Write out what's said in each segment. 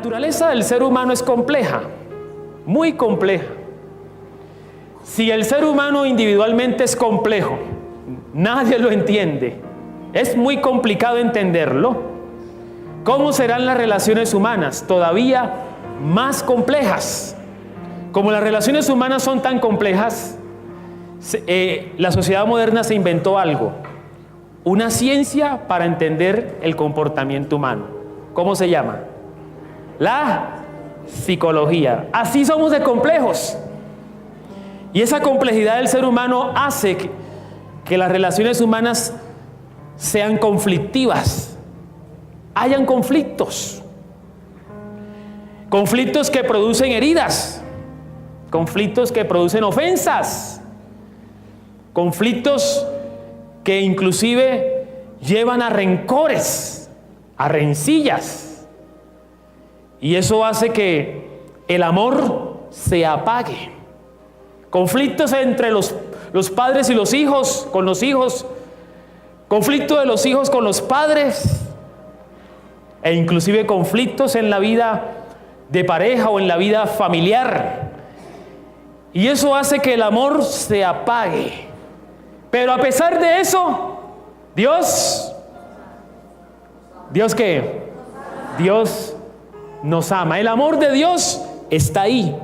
naturaleza del ser humano es compleja, muy compleja. Si el ser humano individualmente es complejo, nadie lo entiende, es muy complicado entenderlo, ¿cómo serán las relaciones humanas? Todavía más complejas. Como las relaciones humanas son tan complejas, la sociedad moderna se inventó algo, una ciencia para entender el comportamiento humano. ¿Cómo se llama? La psicología. Así somos de complejos. Y esa complejidad del ser humano hace que las relaciones humanas sean conflictivas, hayan conflictos que producen heridas, conflictos que producen ofensas, conflictos que inclusive llevan a rencores, a rencillas, y eso hace que el amor se apague. Conflictos entre los padres y los hijos, con los hijos, conflicto de los hijos con los padres, e inclusive conflictos en la vida de pareja o en la vida familiar. Y eso hace que el amor se apague. Pero a pesar de eso, ¿Dios qué? Dios nos ama. El amor de Dios está ahí,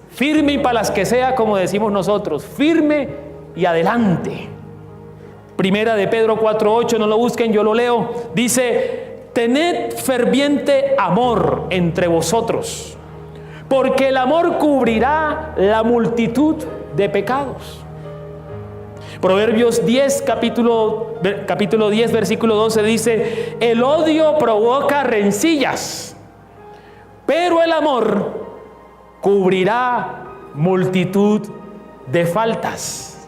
firme y para las que sea, como decimos nosotros, firme y adelante. Primera de Pedro 4:8, no lo busquen, yo lo leo. Dice: tened ferviente amor entre vosotros, porque el amor cubrirá la multitud de pecados. Proverbios 10, capítulo 10, versículo 12 dice: el odio provoca rencillas, pero el amor cubrirá multitud de faltas.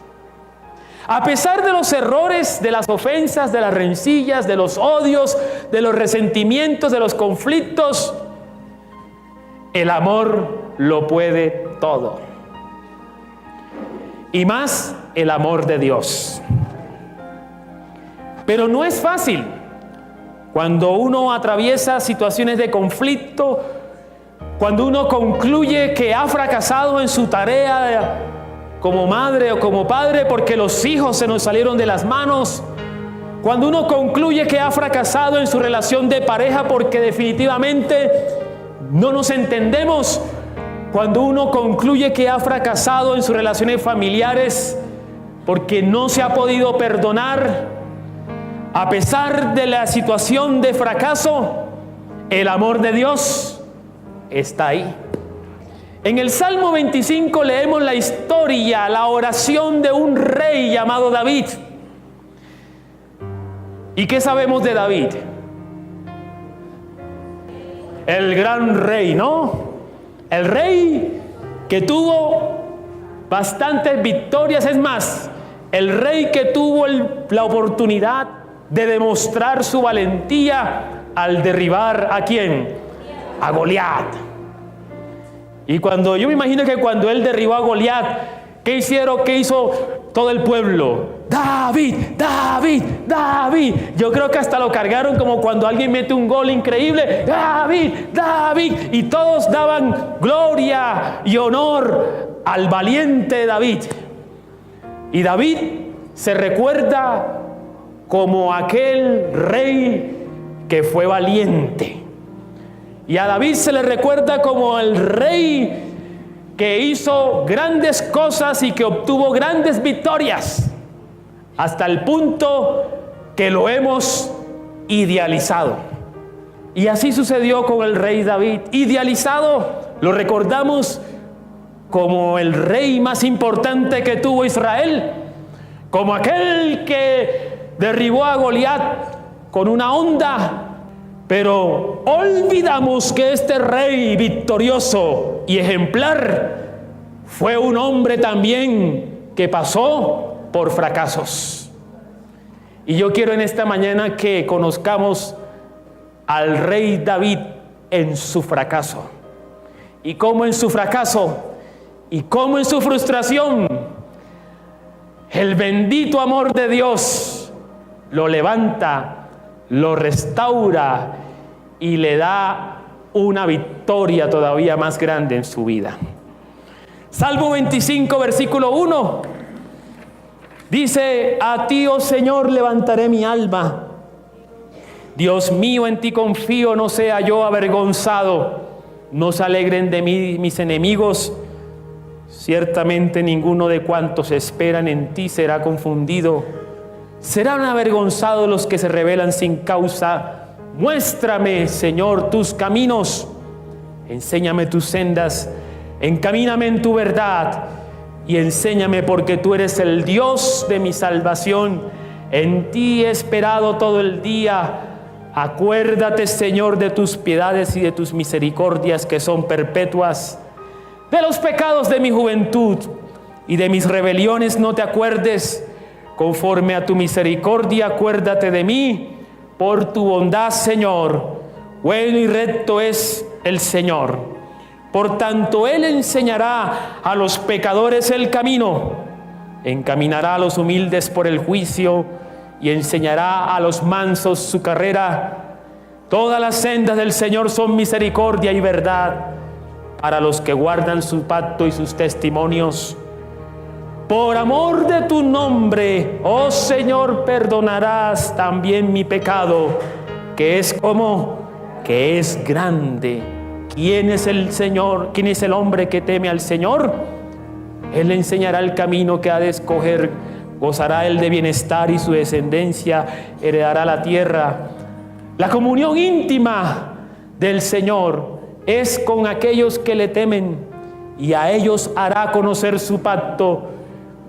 A pesar de los errores, de las ofensas, de las rencillas, de los odios, de los resentimientos, de los conflictos, el amor lo puede todo. Y más el amor de Dios. Pero no es fácil. Cuando uno atraviesa situaciones de conflicto, cuando uno concluye que ha fracasado en su tarea como madre o como padre porque los hijos se nos salieron de las manos, cuando uno concluye que ha fracasado en su relación de pareja porque definitivamente no nos entendemos, cuando uno concluye que ha fracasado en sus relaciones familiares porque no se ha podido perdonar, a pesar de la situación de fracaso, el amor de Dios está ahí. En el Salmo 25 leemos la historia, la oración de un rey llamado David. ¿Y qué sabemos de David? El gran rey, ¿no? El rey que tuvo bastantes victorias, es más, el rey que tuvo la oportunidad de demostrar su valentía al derribar ¿a quién? A Goliat. Y cuando yo me imagino que cuando él derribó a Goliat, ¿qué hizo todo el pueblo? David, David, David. Yo creo que hasta lo cargaron como cuando alguien mete un gol increíble. David, David. Y todos daban gloria y honor al valiente David. Y David se recuerda como aquel rey que fue valiente. Y a David se le recuerda como el rey que hizo grandes cosas y que obtuvo grandes victorias, hasta el punto que lo hemos idealizado. Y así sucedió con el rey David. Idealizado, lo recordamos como el rey más importante que tuvo Israel, como aquel que derribó a Goliat con una honda. Pero olvidamos que este rey victorioso y ejemplar fue un hombre también que pasó por fracasos. Y yo quiero en esta mañana que conozcamos al rey David en su fracaso. Y cómo en su fracaso y cómo en su frustración el bendito amor de Dios lo levanta, lo restaura y le da una victoria todavía más grande en su vida. Salmo 25, versículo 1, dice: a ti, oh Señor, levantaré mi alma. Dios mío, en ti confío, no sea yo avergonzado. No se alegren de mí mis enemigos. Ciertamente ninguno de cuantos esperan en ti será confundido. Serán avergonzados los que se rebelan sin causa. Muéstrame, Señor, tus caminos. Enséñame tus sendas. Encamíname en tu verdad y enséñame, porque tú eres el Dios de mi salvación. En ti he esperado todo el día. Acuérdate, Señor, de tus piedades y de tus misericordias que son perpetuas. De los pecados de mi juventud y de mis rebeliones no te acuerdes. Conforme a tu misericordia, acuérdate de mí por tu bondad, Señor. Bueno y recto es el Señor. Por tanto, Él enseñará a los pecadores el camino. Encaminará a los humildes por el juicio y enseñará a los mansos su carrera. Todas las sendas del Señor son misericordia y verdad para los que guardan su pacto y sus testimonios. Por amor de tu nombre, oh Señor, perdonarás también mi pecado, que es grande. ¿Quién es el Señor? ¿Quién es el hombre que teme al Señor? Él le enseñará el camino que ha de escoger. Gozará él de bienestar y su descendencia heredará la tierra. La comunión íntima del Señor es con aquellos que le temen, y a ellos hará conocer su pacto.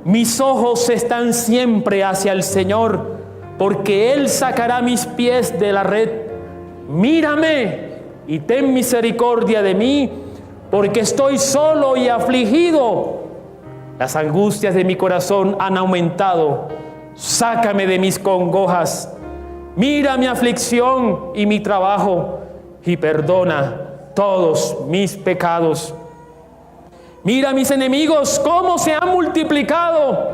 Mis ojos están siempre hacia el Señor, porque Él sacará mis pies de la red. Mírame y ten misericordia de mí, porque estoy solo y afligido. Las angustias de mi corazón han aumentado. Sácame de mis congojas. Mira mi aflicción y mi trabajo, y perdona todos mis pecados. Mira mis enemigos cómo se han multiplicado,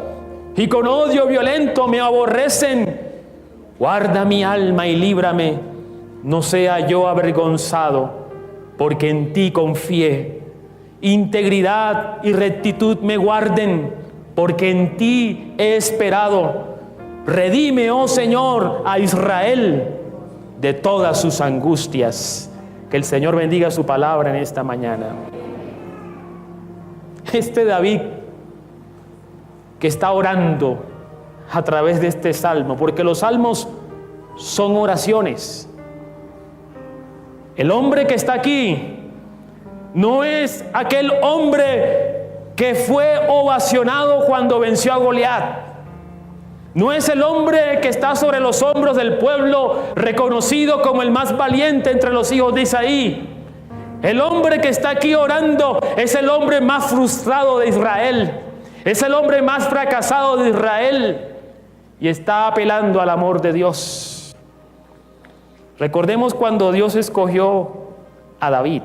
y con odio violento me aborrecen. Guarda mi alma y líbrame, no sea yo avergonzado, porque en ti confié. Integridad y rectitud me guarden, porque en ti he esperado. Redime, oh Señor, a Israel de todas sus angustias. Que el Señor bendiga su palabra en esta mañana. Este David que está orando a través de este salmo, porque los salmos son oraciones. El hombre que está aquí no es aquel hombre que fue ovacionado cuando venció a Goliat. No es el hombre que está sobre los hombros del pueblo, reconocido como el más valiente entre los hijos de Isaí. El hombre que está aquí orando es el hombre más frustrado de Israel. Es el hombre más fracasado de Israel. Y está apelando al amor de Dios. Recordemos cuando Dios escogió a David.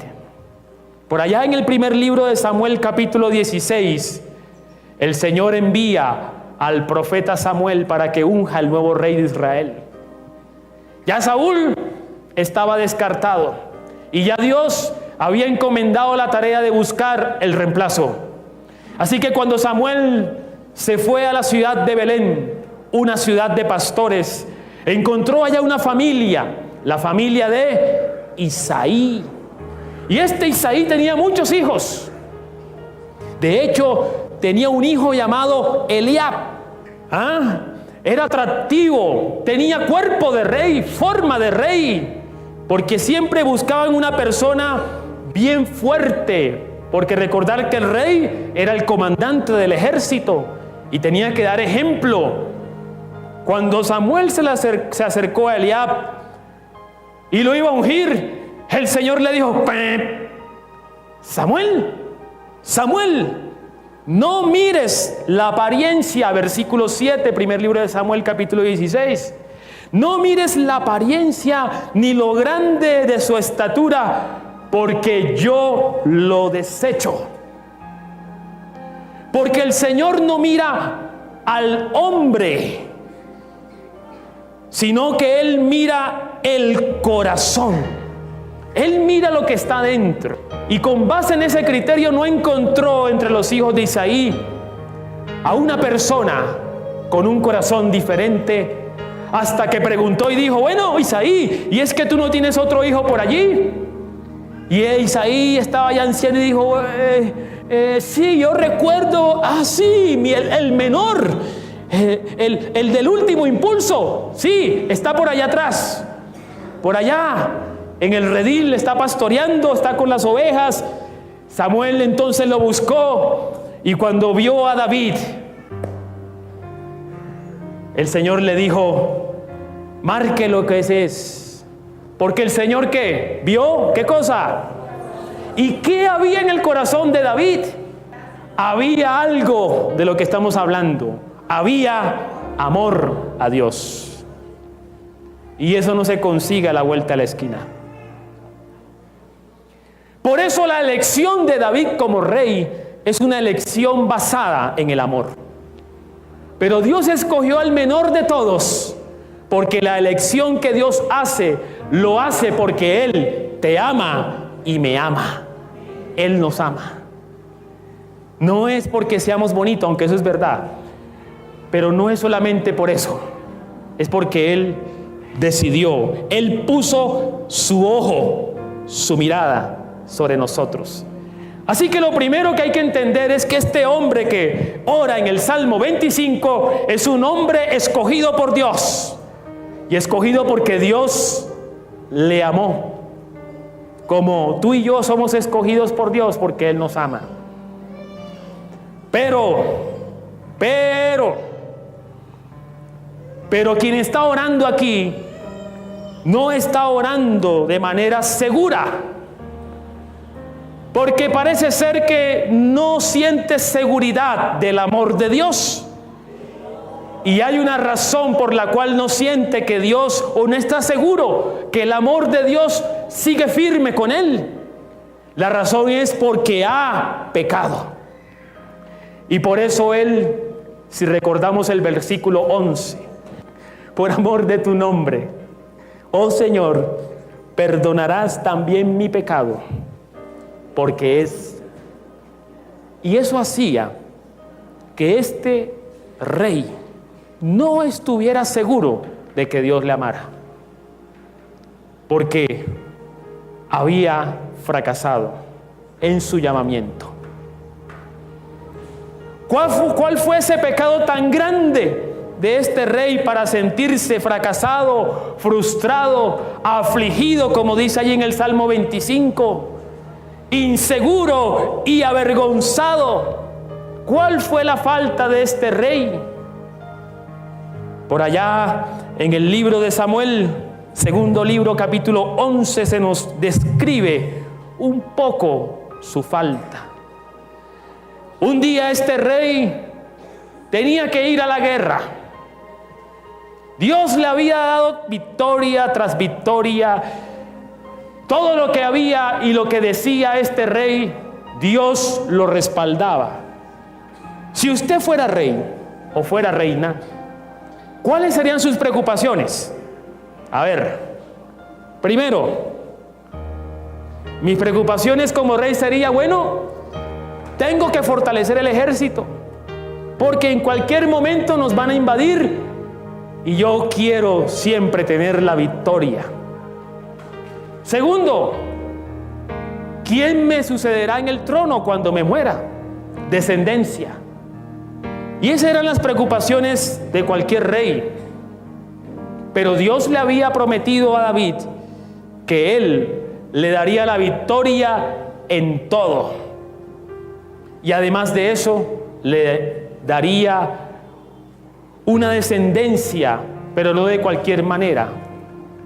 Por allá en el primer libro de Samuel, capítulo 16, el Señor envía al profeta Samuel para que unja al nuevo rey de Israel. Ya Saúl estaba descartado y ya Dios había encomendado la tarea de buscar el reemplazo. Así que cuando Samuel se fue a la ciudad de Belén, una ciudad de pastores, encontró allá una familia, la familia de Isaí. Y este Isaí tenía muchos hijos. De hecho, tenía un hijo llamado Eliab. Era atractivo, tenía cuerpo de rey, forma de rey, porque siempre buscaban una persona bien fuerte, porque recordar que el rey era el comandante del ejército y tenía que dar ejemplo. Cuando Samuel se acercó a Eliab y lo iba a ungir, el Señor le dijo: Samuel, no mires la apariencia. Versículo 7, primer libro de Samuel, capítulo 16. No mires la apariencia ni lo grande de su estatura, porque yo lo desecho. Porque el Señor no mira al hombre, sino que Él mira el corazón. Él mira lo que está dentro. Y con base en ese criterio no encontró entre los hijos de Isaí a una persona con un corazón diferente, hasta que preguntó y dijo: bueno, Isaí, ¿y es que tú no tienes otro hijo por allí? Y Isaí estaba ya anciano y dijo: sí, yo recuerdo, sí, el menor, el del último impulso, sí, está por allá atrás, por allá, en el redil, está pastoreando, está con las ovejas. Samuel entonces lo buscó, y cuando vio a David, el Señor le dijo: marque lo que ese es, porque el Señor, ¿qué? ¿Vio? ¿Qué cosa? ¿Y qué había en el corazón de David? Había algo de lo que estamos hablando. Había amor a Dios. Y eso no se consigue a la vuelta de la esquina. Por eso la elección de David como rey es una elección basada en el amor. Pero Dios escogió al menor de todos, porque la elección que Dios hace, lo hace porque Él te ama y me ama. Él nos ama. No es porque seamos bonitos, aunque eso es verdad, pero no es solamente por eso. Es porque Él decidió, Él puso su ojo, su mirada sobre nosotros. Así que lo primero que hay que entender es que este hombre que ora en el Salmo 25 es un hombre escogido por Dios, y escogido porque Dios le amó, como tú y yo somos escogidos por Dios porque Él nos ama. Pero quien está orando aquí no está orando de manera segura, porque parece ser que no siente seguridad del amor de Dios. Y hay una razón por la cual no siente que Dios, o no está seguro que el amor de Dios sigue firme con él. La razón es porque ha pecado. Y por eso él, si recordamos el versículo 11, por amor de tu nombre, oh Señor, perdonarás también mi pecado, porque es. Y eso hacía que este rey no estuviera seguro de que Dios le amara, porque había fracasado en su llamamiento. ¿Cuál fue ese pecado tan grande de este rey para sentirse fracasado, frustrado, afligido, como dice allí en el Salmo 25, inseguro y avergonzado? ¿Cuál fue la falta de este rey? Por allá en el libro de Samuel, segundo libro, capítulo 11, se nos describe un poco su falta. Un día este rey tenía que ir a la guerra. Dios le había dado victoria tras victoria. Todo lo que había y lo que decía este rey, Dios lo respaldaba. Si usted fuera rey o fuera reina, ¿cuáles serían sus preocupaciones? A ver, primero, mis preocupaciones como rey sería, bueno, tengo que fortalecer el ejército, porque en cualquier momento nos van a invadir y yo quiero siempre tener la victoria. Segundo, ¿quién me sucederá en el trono cuando me muera? Descendencia. Y esas eran las preocupaciones de cualquier rey. Pero Dios le había prometido a David que Él le daría la victoria en todo. Y además de eso, le daría una descendencia, pero no de cualquier manera,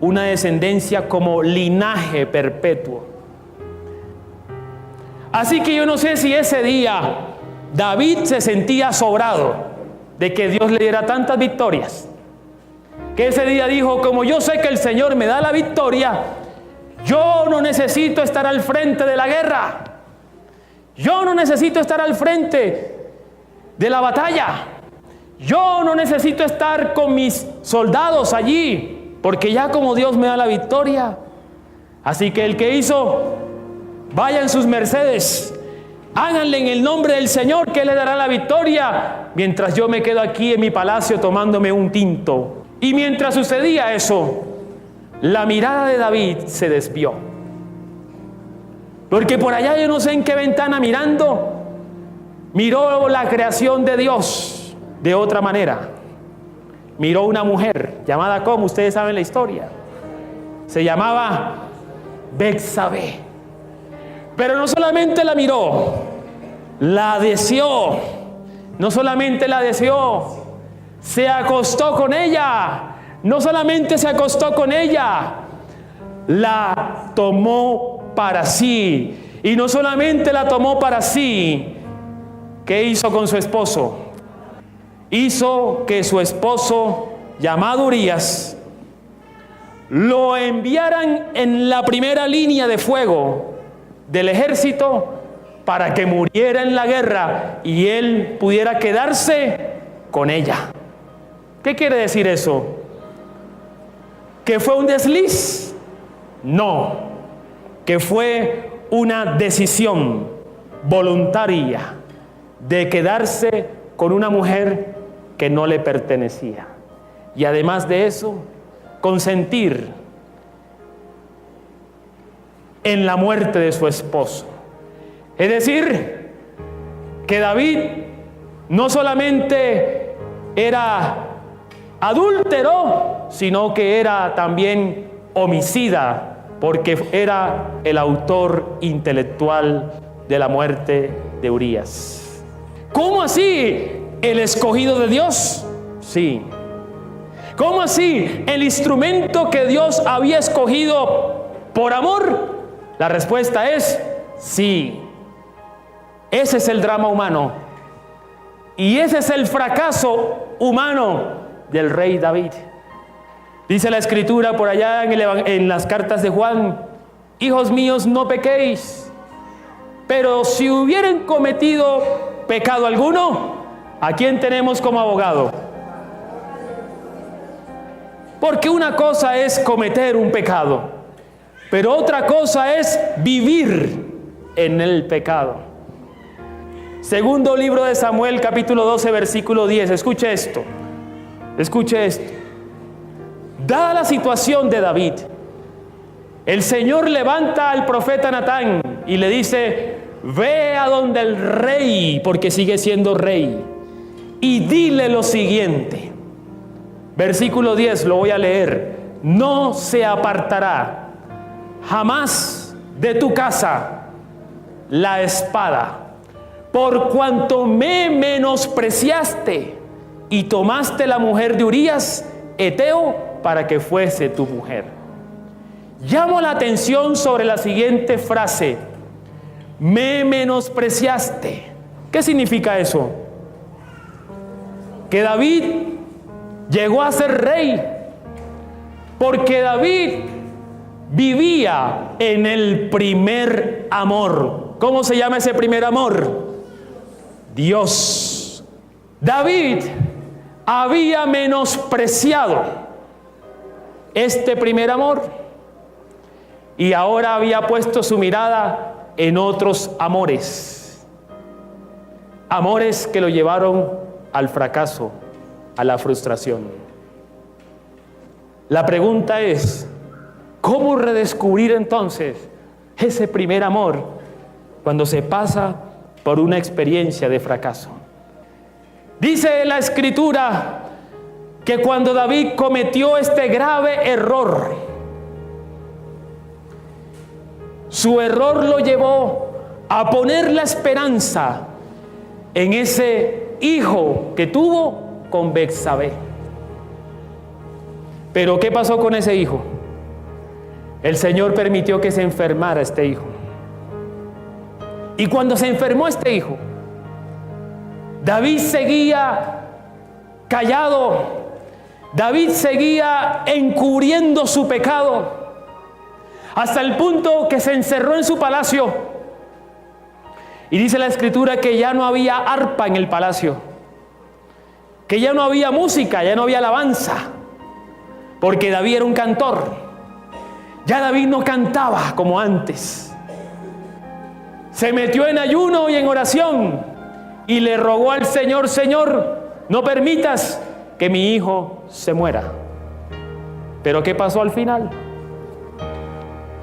una descendencia como linaje perpetuo. Así que yo no sé si ese día David se sentía sobrado de que Dios le diera tantas victorias, que ese día dijo: como yo sé que el Señor me da la victoria, yo no necesito estar al frente de la guerra, yo no necesito estar al frente de la batalla, yo no necesito estar con mis soldados allí, porque ya como Dios me da la victoria, Así que el que hizo, vayan sus mercedes, háganle en el nombre del Señor, que le dará la victoria, mientras yo me quedo aquí en mi palacio tomándome un tinto. Y mientras sucedía eso, la mirada de David se desvió. Porque por allá, yo no sé en qué ventana mirando, miró la creación de Dios de otra manera. Miró una mujer llamada, como ustedes saben la historia, se llamaba Betsabé. Pero no solamente la miró, la deseó. No solamente la deseó, se acostó con ella. No solamente se acostó con ella, la tomó para sí. Y no solamente la tomó para sí, ¿qué hizo con su esposo? Hizo que su esposo, llamado Urías, lo enviaran en la primera línea de fuego del ejército para que muriera en la guerra y él pudiera quedarse con ella. ¿Qué quiere decir eso? ¿Que fue un desliz? No, que fue una decisión voluntaria de quedarse con una mujer que no le pertenecía. Y además de eso, consentir en la muerte de su esposo. Es decir, que David no solamente era adúltero, sino que era también homicida, porque era el autor intelectual de la muerte de Urías. ¿Cómo así? ¿El escogido de Dios? Sí. ¿Cómo así? ¿El instrumento que Dios había escogido por amor? La respuesta es sí. Ese es el drama humano. Y ese es el fracaso humano del rey David. Dice la Escritura por allá en las cartas de Juan: hijos míos, no pequéis. Pero si hubieran cometido pecado alguno, ¿a quién tenemos como abogado? Porque una cosa es cometer un pecado, pero otra cosa es vivir en el pecado. Segundo libro de Samuel, capítulo 12, versículo 10. Escuche esto. Escuche esto. Dada la situación de David, el Señor levanta al profeta Natán y le dice: ve a donde el rey, porque sigue siendo rey, y dile lo siguiente. Versículo 10, lo voy a leer. No se apartará jamás de tu casa la espada, por cuanto me menospreciaste y tomaste la mujer de Urías, Eteo, para que fuese tu mujer. Llamo la atención sobre la siguiente frase: me menospreciaste. ¿Qué significa eso? Que David llegó a ser rey porque David vivía en el primer amor. ¿Cómo se llama ese primer amor? Dios. David había menospreciado este primer amor y ahora había puesto su mirada en otros amores. Amores que lo llevaron al fracaso, a la frustración. La pregunta es: ¿cómo redescubrir entonces ese primer amor cuando se pasa por una experiencia de fracaso? Dice la Escritura que cuando David cometió este grave error, su error lo llevó a poner la esperanza en ese hijo que tuvo con Betsabé. Pero ¿qué pasó con ese hijo? El Señor permitió que se enfermara este hijo. Y cuando se enfermó este hijo, David seguía callado. David seguía encubriendo su pecado, hasta el punto que se encerró en su palacio. Y dice la Escritura que ya no había arpa en el palacio, que ya no había música, ya no había alabanza, porque David era un cantor. Ya David no cantaba como antes. Se metió en ayuno y en oración y le rogó al Señor: Señor, no permitas que mi hijo se muera. Pero ¿qué pasó al final?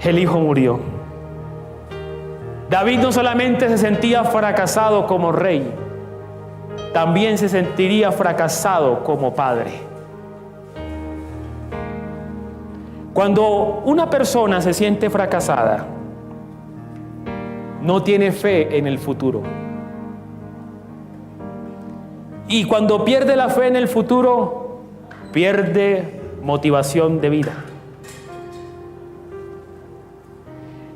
El hijo murió. David no solamente se sentía fracasado como rey, también se sentiría fracasado como padre. Cuando una persona se siente fracasada, no tiene fe en el futuro. Y cuando pierde la fe en el futuro, pierde motivación de vida.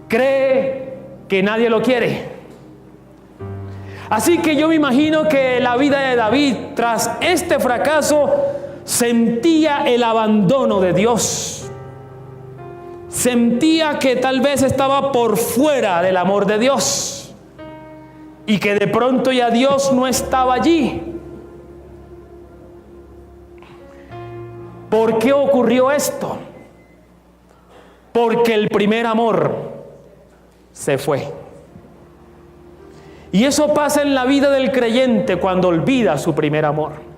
Cree que nadie lo quiere. Así que yo me imagino que la vida de David, tras este fracaso, sentía el abandono de Dios. Sentía que tal vez estaba por fuera del amor de Dios y que de pronto ya Dios no estaba allí. ¿Por qué ocurrió esto? Porque el primer amor se fue. Y eso pasa en la vida del creyente cuando olvida su primer amor.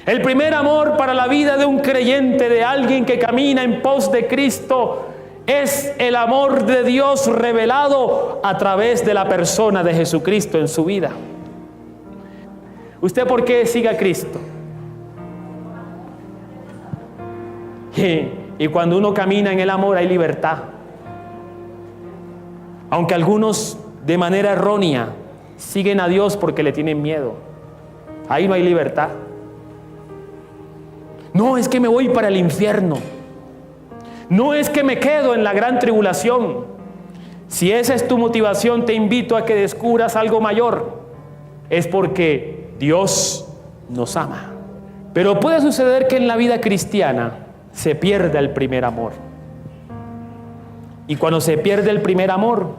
El primer amor para la vida de un creyente, de alguien que camina en pos de Cristo, es el amor de Dios revelado a través de la persona de Jesucristo en su vida. ¿Usted por qué sigue a Cristo? Y cuando uno camina en el amor hay libertad. Aunque algunos de manera errónea siguen a Dios porque le tienen miedo, ahí no hay libertad. No es que me voy para el infierno, no es que me quedo en la gran tribulación. Si esa es tu motivación, te invito a que descubras algo mayor. Es porque Dios nos ama. Pero puede suceder que en la vida cristiana se pierda el primer amor. Y cuando se pierde el primer amor,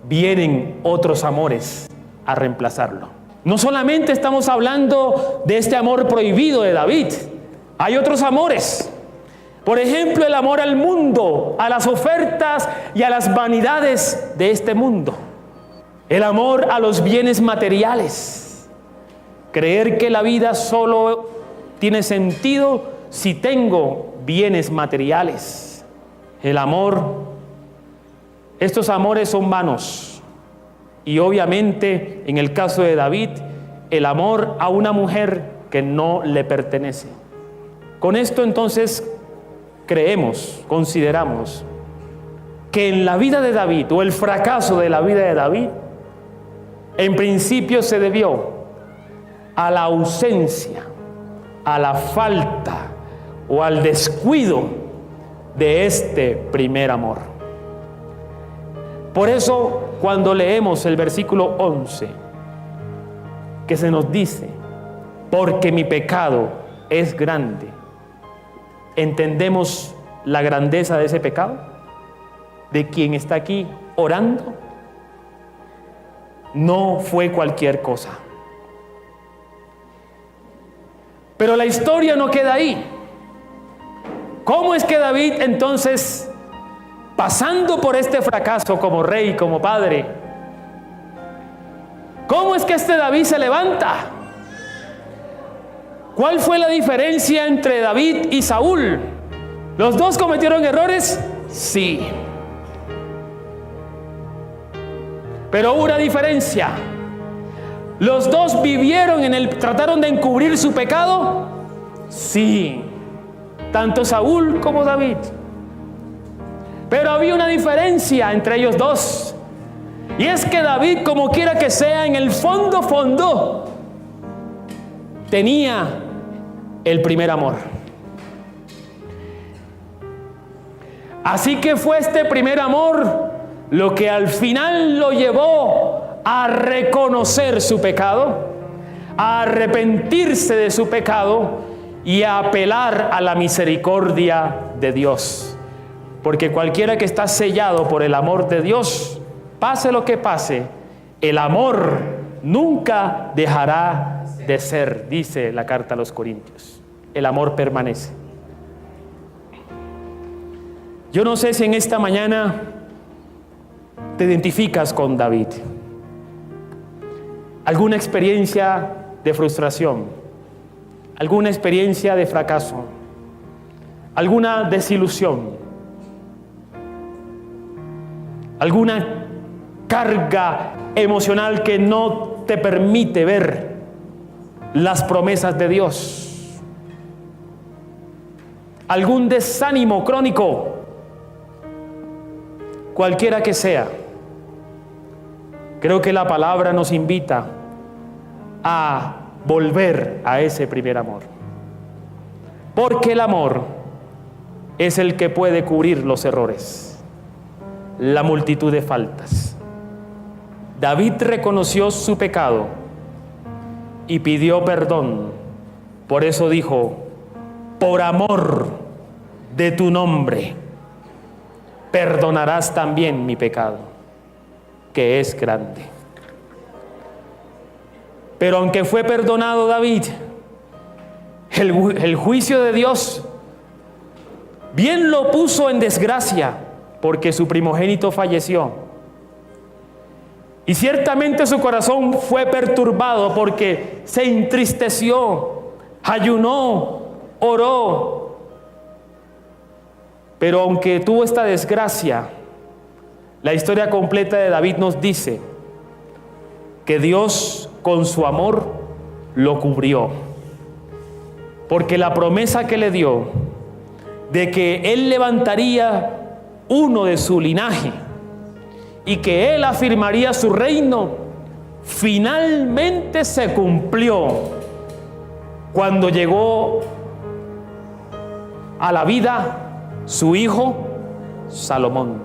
vienen otros amores a reemplazarlo. No solamente estamos hablando de este amor prohibido de David, hay otros amores. Por ejemplo, el amor al mundo, a las ofertas y a las vanidades de este mundo. El amor a los bienes materiales. Creer que la vida solo tiene sentido si tengo bienes materiales. El amor, estos amores son vanos. Y obviamente, en el caso de David, el amor a una mujer que no le pertenece. Con esto entonces consideramos que en la vida de David, o el fracaso de la vida de David, en principio se debió a la ausencia, a la falta o al descuido de este primer amor. Por eso, cuando leemos el versículo 11, que se nos dice: porque mi pecado es grande, ¿entendemos la grandeza de ese pecado? ¿De quien está aquí orando? No fue cualquier cosa. Pero la historia no queda ahí. ¿Cómo es que David entonces, pasando por este fracaso como rey, como padre, cómo es que este David se levanta? ¿Cuál fue la diferencia entre David y Saúl? ¿Los dos cometieron errores? Sí. Pero hubo una diferencia. ¿Los dos trataron de encubrir su pecado? Sí. Tanto Saúl como David. Pero había una diferencia entre ellos dos. Y es que David, como quiera que sea, en el fondo, tenía el primer amor. Así que fue este primer amor lo que al final lo llevó a reconocer su pecado, a arrepentirse de su pecado y a apelar a la misericordia de Dios. Porque cualquiera que está sellado por el amor de Dios, pase lo que pase, el amor nunca dejará de ser, dice la carta a los Corintios. El amor permanece. Yo no sé si en esta mañana te identificas con David. ¿Alguna experiencia de frustración? ¿Alguna experiencia de fracaso? ¿Alguna desilusión? ¿Alguna carga emocional que no te permite ver las promesas de Dios? ¿Algún desánimo crónico? Cualquiera que sea, creo que la palabra nos invita a volver a ese primer amor. Porque el amor es el que puede cubrir los errores, la multitud de faltas. David reconoció su pecado y pidió perdón. Por eso dijo: por amor de tu nombre, perdonarás también mi pecado, que es grande. Pero aunque fue perdonado David, el juicio de Dios bien lo puso en desgracia, porque su primogénito falleció. Y ciertamente su corazón fue perturbado porque se entristeció, ayunó, oró. Pero aunque tuvo esta desgracia, la historia completa de David nos dice que Dios con su amor lo cubrió. Porque la promesa que le dio de que él levantaría uno de su linaje y que él afirmaría su reino, finalmente se cumplió cuando llegó a la vida su hijo Salomón.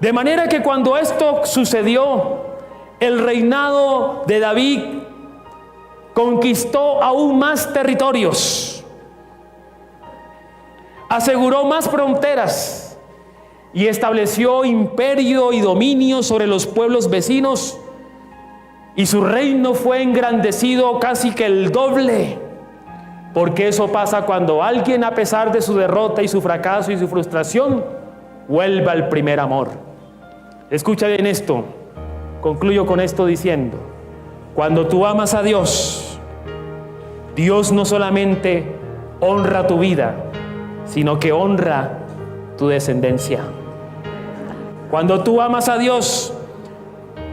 De manera que cuando esto sucedió, el reinado de David conquistó aún más territorios, aseguró más fronteras y estableció imperio y dominio sobre los pueblos vecinos, y su reino fue engrandecido casi que el doble. Porque eso pasa cuando alguien, a pesar de su derrota y su fracaso y su frustración, vuelve al primer amor. Escucha bien esto. Concluyo con esto diciendo: cuando tú amas a Dios, Dios no solamente honra tu vida, sino que honra tu descendencia. Cuando tú amas a Dios,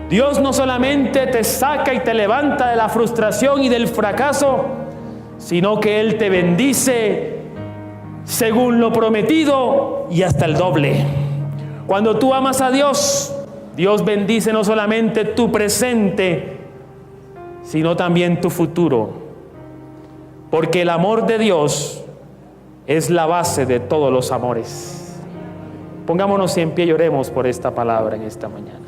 Dios no solamente te saca y te levanta de la frustración y del fracaso, sino que Él te bendice según lo prometido y hasta el doble. Cuando tú amas a Dios, Dios bendice no solamente tu presente, sino también tu futuro. Porque el amor de Dios es la base de todos los amores. Pongámonos en pie y oremos por esta palabra en esta mañana.